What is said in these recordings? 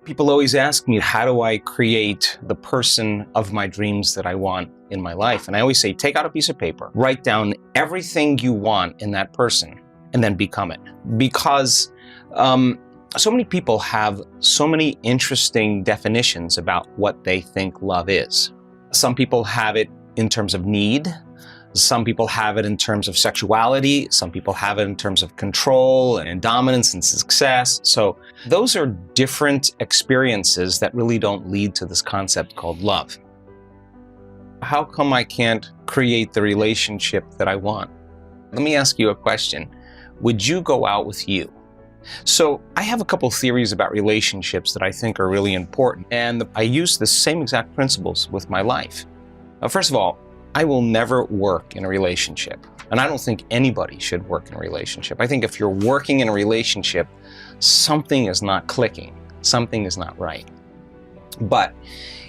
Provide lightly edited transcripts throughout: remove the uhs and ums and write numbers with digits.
People always ask me, how do I create the person of my dreams that I want in my life? And I always say, take out a piece of paper, write down everything you want in that person, and then become it. Because so many people have so many interesting definitions about what they think love is. Some people have it in terms of need. Some people have it in terms of sexuality. Some people have it in terms of control and dominance and success. So those are different experiences that really don't lead to this concept called love. How come I can't create the relationship that I want? Let me ask you a question. Would you go out with you? So I have a couple theories about relationships that I think are really important, and I use the same exact principles with my life. First of all, I will never work in a relationship, and I don't think anybody should work in a relationship. I think if you're working in a relationship, something is not clicking, something is not right. But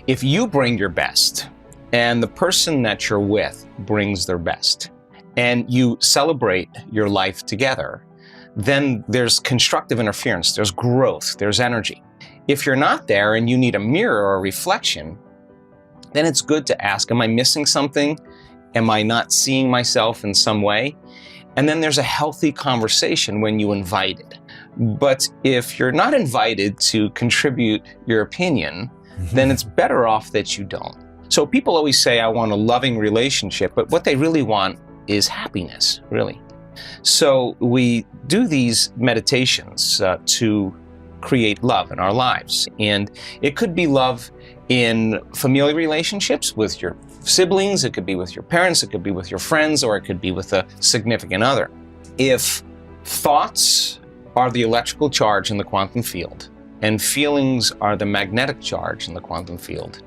if you bring your best, and the person that you're with brings their best, and you celebrate your life together, then there's constructive interference, there's growth, there's energy. If you're not there and you need a mirror or a reflection, then it's good to ask, am I missing something? Am I not seeing myself in some way? And then there's a healthy conversation when you invite it. But if you're not invited to contribute your opinion, then it's better off that you don't. So people always say, I want a loving relationship, but what they really want is happiness, really. So we do these meditations to create love in our lives. And it could be love in familial relationships with your siblings, it could be with your parents, it could be with your friends, or it could be with a significant other. If thoughts are the electrical charge in the quantum field, and feelings are the magnetic charge in the quantum field,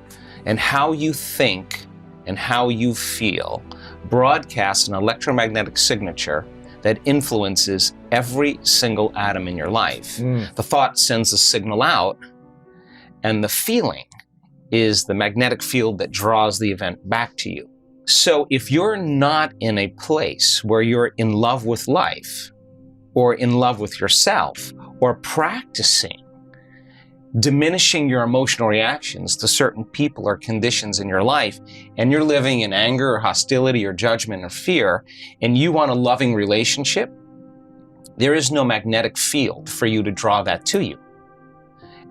and how you think and how you feel broadcasts an electromagnetic signature that influences every single atom in your life. The thought sends a signal out, and the feeling is the magnetic field that draws the event back to you. So if you're not in a place where you're in love with life, or in love with yourself, or practicing diminishing your emotional reactions to certain people or conditions in your life, and you're living in anger or hostility or judgment or fear, and you want a loving relationship, there is no magnetic field for you to draw that to you.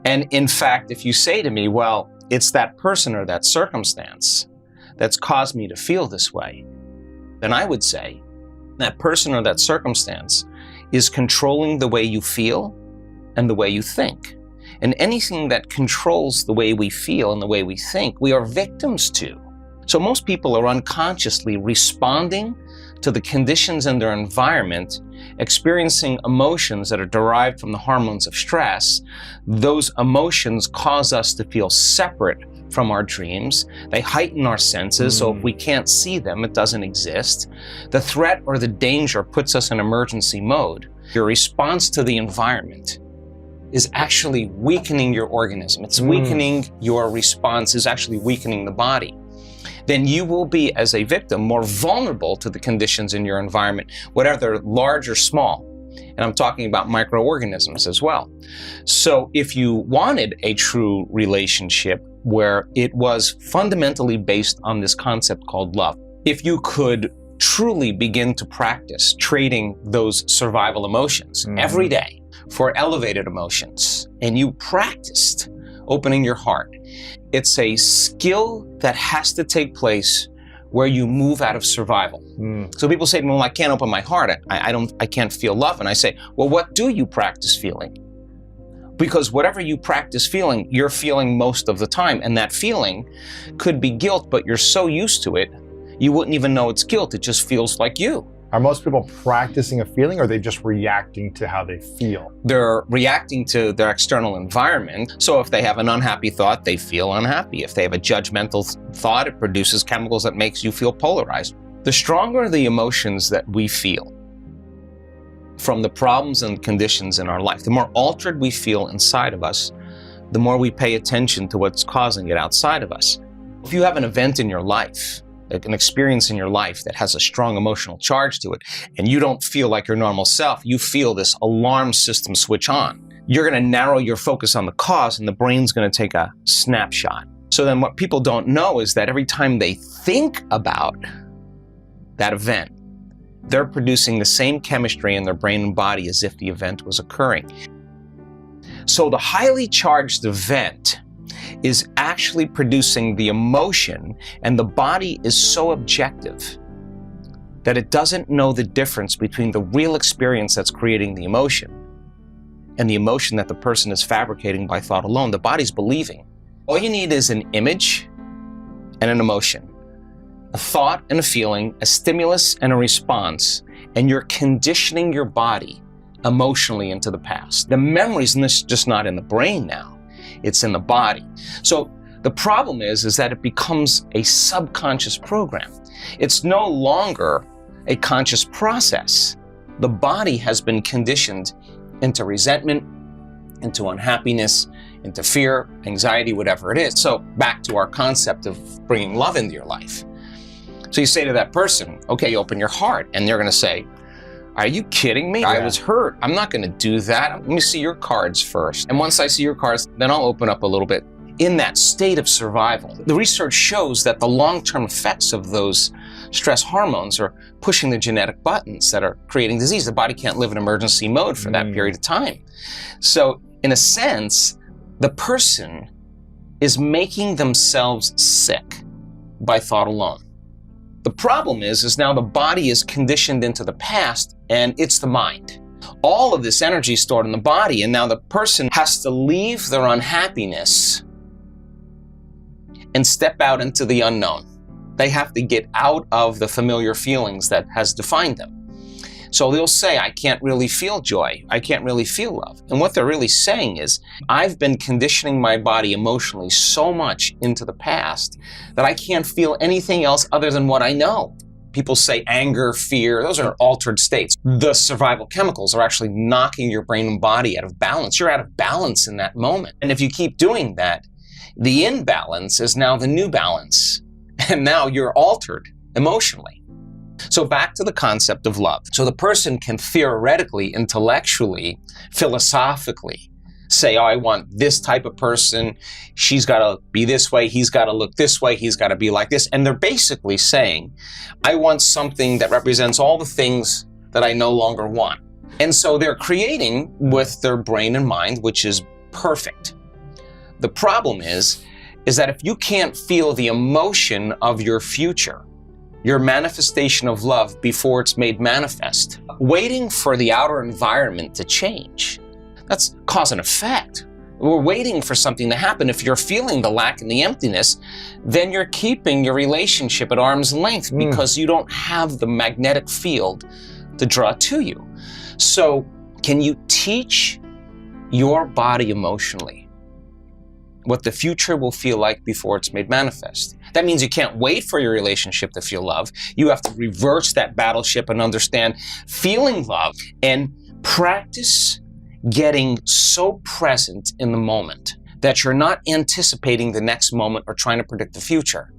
And in fact, if you say to me, well, it's that person or that circumstance that's caused me to feel this way, then I would say that person or that circumstance is controlling the way you feel and the way you think. And anything that controls the way we feel and the way we think, we are victims to. So most people are unconsciously responding to the conditions in their environment, experiencing emotions that are derived from the hormones of stress. Those emotions cause us to feel separate from our dreams. They heighten our senses, so if we can't see them, it doesn't exist. The threat or the danger puts us in emergency mode. Your response to the environment is actually weakening your organism. It's weakening your response, is actually weakening the body. Then you will be, as a victim, more vulnerable to the conditions in your environment, whether large or small. And I'm talking about microorganisms as well. So if you wanted a true relationship where it was fundamentally based on this concept called love, if you could truly begin to practice trading those survival emotions every day for elevated emotions, and you practiced opening your heart, it's a skill that has to take place where you move out of survival. So people say to me, well, I can't open my heart. I can't feel love. And I say, well, what do you practice feeling? Because whatever you practice feeling, you're feeling most of the time. And that feeling could be guilt, but you're so used to it, you wouldn't even know it's guilt. It just feels like you. Are most people practicing a feeling, or are they just reacting to how they feel? They're reacting to their external environment. So if they have an unhappy thought, they feel unhappy. If they have a judgmental thought, it produces chemicals that makes you feel polarized. The stronger the emotions that we feel from the problems and conditions in our life, the more altered we feel inside of us, the more we pay attention to what's causing it outside of us. If you have an event in your life, an experience in your life that has a strong emotional charge to it, and you don't feel like your normal self, you feel this alarm system switch on. you're going to narrow your focus on the cause and the brain's going to take a snapshot. So then what people don't know is that every time they think about that event, they're producing the same chemistry in their brain and body as if the event was occurring. So the highly charged event is actually producing the emotion, and the body is so objective that it doesn't know the difference between the real experience that's creating the emotion and the emotion that the person is fabricating by thought alone. The body's believing. All you need is an image and an emotion, a thought and a feeling, a stimulus and a response, and you're conditioning your body emotionally into the past. The memory's just not in the brain now, it's in the body. So the problem is that it becomes a subconscious program. It's no longer a conscious process. The body has been conditioned into resentment, into unhappiness, into fear, anxiety, whatever it is. So back to our concept of bringing love into your life. So you say to that person, okay, open your heart, and they're going to say, are you kidding me? Yeah. I was hurt. I'm not going to do that. Let me see your cards first. And once I see your cards, then I'll open up a little bit. In that state of survival, the research shows that the long-term effects of those stress hormones are pushing the genetic buttons that are creating disease. The body can't live in emergency mode for that period of time. So in a sense, the person is making themselves sick by thought alone. The problem is now the body is conditioned into the past, and it's the mind. All of this energy is stored in the body, and now the person has to leave their unhappiness and step out into the unknown. They have to get out of the familiar feelings that has defined them. So they'll say, I can't really feel joy. I can't really feel love. And what they're really saying is, I've been conditioning my body emotionally so much into the past that I can't feel anything else other than what I know. People say anger, fear, those are altered states. The survival chemicals are actually knocking your brain and body out of balance. You're out of balance in that moment. And if you keep doing that, the imbalance is now the new balance. And now you're altered emotionally. So back to the concept of love. So the person can theoretically, intellectually, philosophically say, oh, I want this type of person. She's got to be this way. He's got to look this way. He's got to be like this. And they're basically saying, I want something that represents all the things that I no longer want. And so they're creating with their brain and mind, which is perfect. The problem is that if you can't feel the emotion of your future, your manifestation of love before it's made manifest, waiting for the outer environment to change, that's cause and effect. We're waiting for something to happen. If you're feeling the lack and the emptiness, then you're keeping your relationship at arm's length because you don't have the magnetic field to draw to you. So can you teach your body emotionally what the future will feel like before it's made manifest? That means you can't wait for your relationship to feel love. You have to reverse that battleship and understand feeling love and practice getting so present in the moment that you're not anticipating the next moment or trying to predict the future.